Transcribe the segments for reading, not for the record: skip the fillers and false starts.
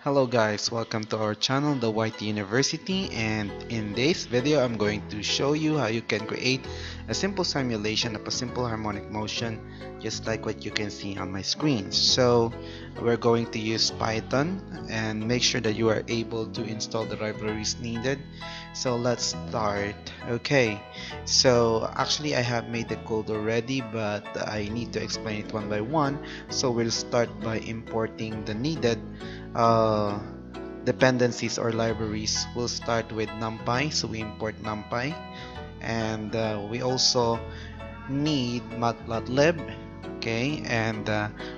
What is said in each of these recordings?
Hello guys, welcome to our channel, the YT University, and in this video I'm going to show you how you can create a simple simulation of a simple harmonic motion just like what you can see on my screen. So we're going to use Python and make sure that you are able to install the libraries needed. So let's start. Okay, so actually I have made the code already, but I need to explain it one by one. So we'll start by importing the needed uh, dependencies or libraries. We'll start with NumPy, so we import NumPy, and we also need matplotlib. Okay, and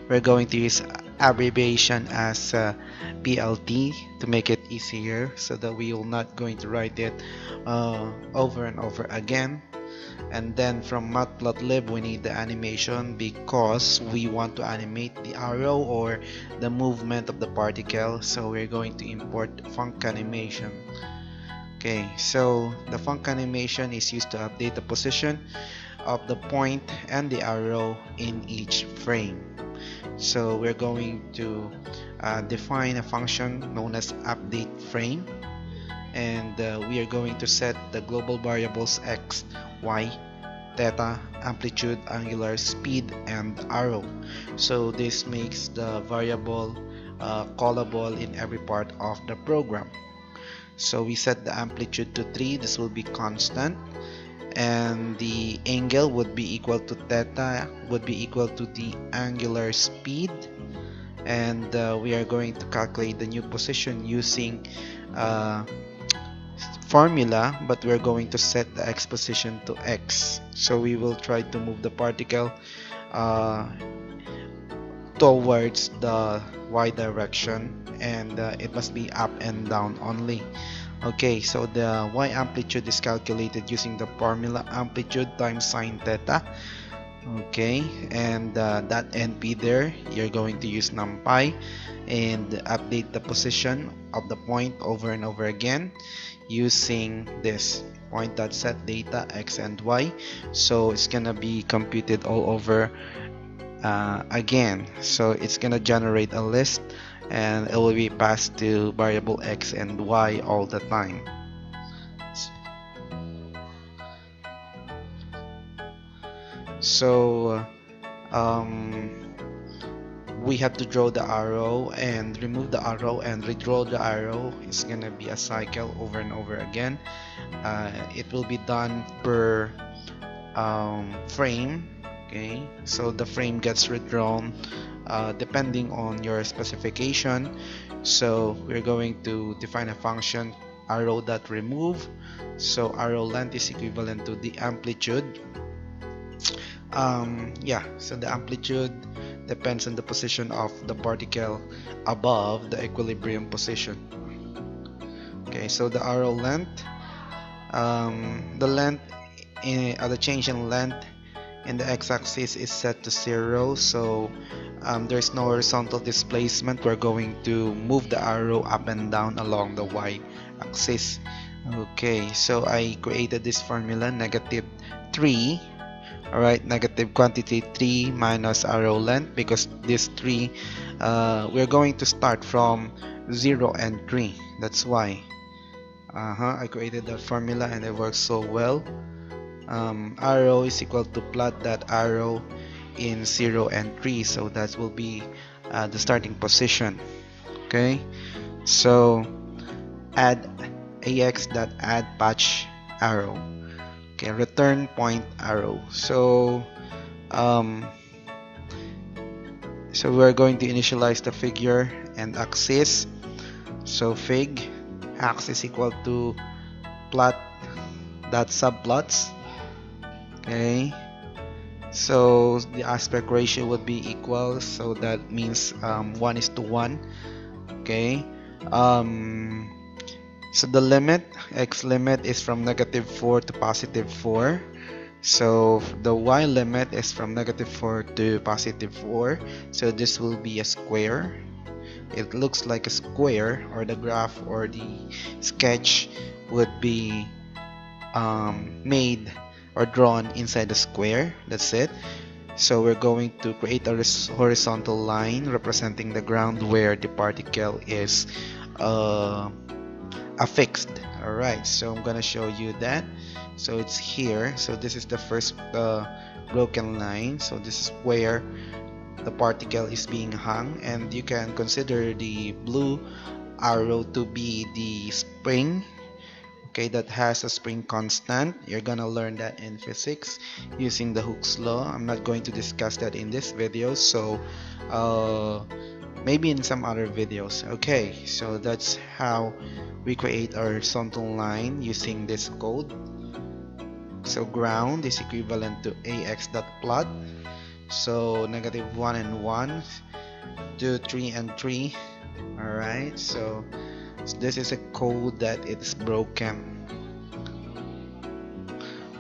we're going to use abbreviation as PLT to make it easier, so that we will not going to write it over and over again. And then from matplotlib we need the animation because we want to animate the arrow or the movement of the particle, so we're going to import func animation. Okay, so the func animation is used to update the position of the point and the arrow in each frame. So we're going to define a function known as update frame, and we are going to set the global variables x, y, theta, amplitude, angular, speed, and arrow. So this makes the variable callable in every part of the program. So we set the amplitude to 3, this will be constant, and the angle would be equal to theta, would be equal to the angular speed, and we are going to calculate the new position using formula, but we're going to set the x position to x. So we will try to move the particle uh, towards the y direction, and it must be up and down only. Okay, so the y amplitude is calculated using the formula amplitude times sine theta. Okay, and that NP there, you're going to use NumPy and update the position of the point over and over again using this point.set data x and y. So it's gonna be computed all over again. So it's gonna generate a list and it will be passed to variable x and y all the time. So we have to draw the arrow and remove the arrow and redraw the arrow. It's gonna be a cycle over and over again. It will be done per frame. Okay, so the frame gets redrawn depending on your specification. So we're going to define a function arrow.remove. So arrow length is equivalent to the amplitude. Yeah, so the amplitude depends on the position of the particle above the equilibrium position. Okay, so the arrow length, the length the change in length in the x-axis is set to 0, so there's no horizontal displacement. We're going to move the arrow up and down along the y-axis. Okay, so I created this formula, -3. Alright, negative quantity 3 minus arrow length, because this 3 we're going to start from 0 and 3. That's why I created that formula and it works so well. Arrow is equal to plot that arrow in 0 and 3, so that will be the starting position. Okay, so add ax.add patch arrow. Okay, return point arrow. So we're going to initialize the figure and axis. So fig axis equal to plot dot subplots. Okay, so the aspect ratio would be equal, so that means 1:1. Okay, so the limit, x limit, is from -4 to +4. So the y limit is from -4 to +4. So this will be a square. It looks like a square, or the graph or the sketch would be made or drawn inside the square. That's it. So we're going to create a horizontal line representing the ground where the particle is affixed. Alright, so I'm gonna show you that. So it's here. So this is the first broken line. So this is where the particle is being hung, and you can consider the blue arrow to be the spring, okay, that has a spring constant. You're gonna learn that in physics using the Hooke's law. I'm not going to discuss that in this video, so maybe in some other videos. Okay, so that's how we create our horizontal line using this code. So ground is equivalent to ax dot plot. So -1 and 1, 2, 3 and 3. Alright, so this is a code that it's broken.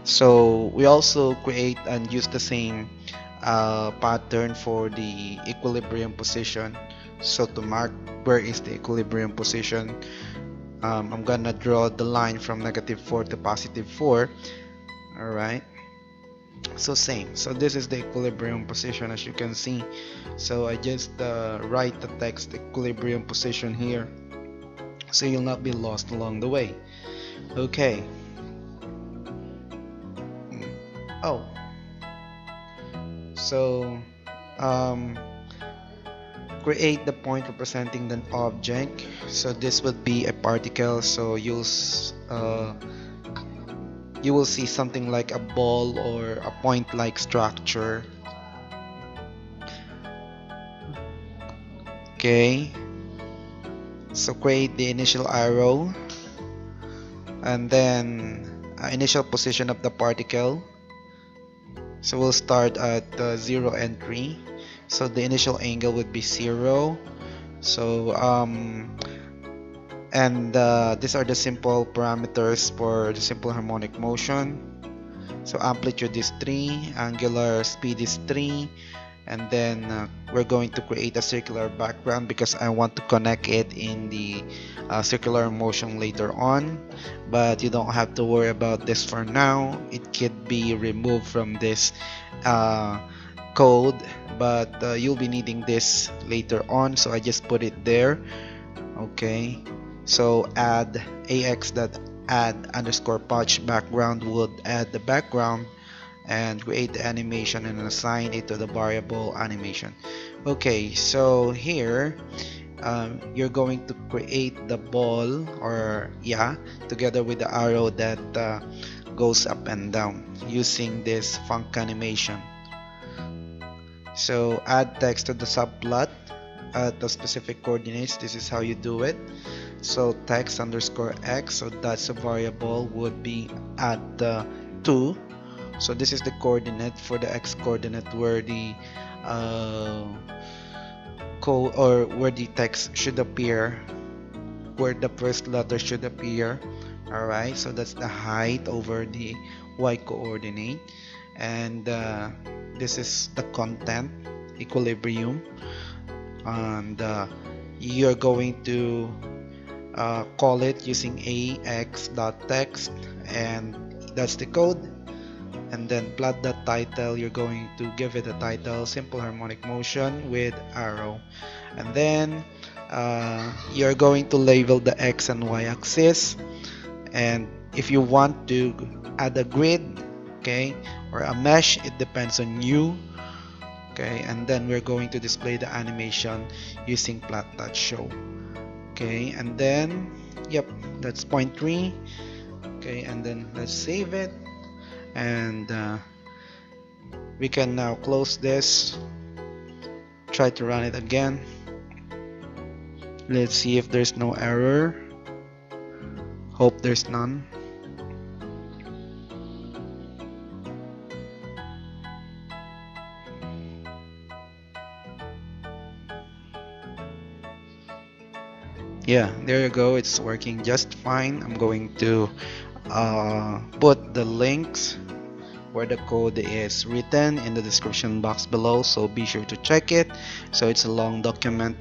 So we also create and use the same pattern for the equilibrium position. So to mark where is the equilibrium position, I'm gonna draw the line from -4 to +4. Alright, so same. So this is the equilibrium position, as you can see. So I just write the text equilibrium position here, so you'll not be lost along the way. Okay. Oh, so create the point representing the object. So this would be a particle, so you will see something like a ball or a point like structure. Okay, so create the initial arrow, and then initial position of the particle. So we'll start at 0 and 3. So the initial angle would be 0. So and these are the simple parameters for the simple harmonic motion. So amplitude is 3, angular speed is 3, and then we're going to create a circular background because I want to connect it in the circular motion later on, but you don't have to worry about this for now. It could be removed from this code, but you'll be needing this later on, so I just put it there. Okay, so add ax that add underscore patch background would add the background and create the animation and assign it to the variable animation. Okay, so here you're going to create the ball, or yeah, together with the arrow that goes up and down using this func animation. So add text to the subplot at the specific coordinates. This is how you do it. So text underscore x, so that's a variable, would be at 2. So this is the coordinate for the x coordinate where the where the text should appear, where the first letter should appear. Alright, so that's the height over the y coordinate, and this is the content equilibrium, and you're going to call it using ax.text, and that's the code. And then plot the title, you're going to give it a title simple harmonic motion with arrow, and then you're going to label the x and y axis, and if you want to add a grid, okay, or a mesh, it depends on you. Okay, and then we're going to display the animation using plot.show. Okay, and then yep, that's point 3. Okay, and then let's save it, and we can now close this, try to run it again. Let's see if there's no error. Hope there's none. Yeah, there you go, it's working just fine. I'm going to put the links where the code is written in the description box below, so be sure to check it. So it's a long document,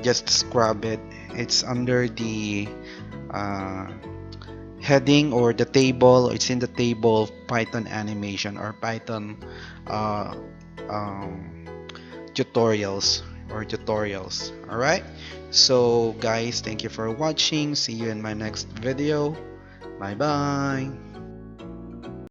just scrub it. It's under the heading or the table, it's in the table Python animation or Python uh, um, tutorials. All right, so guys, thank you for watching. See you in my next video. Bye bye.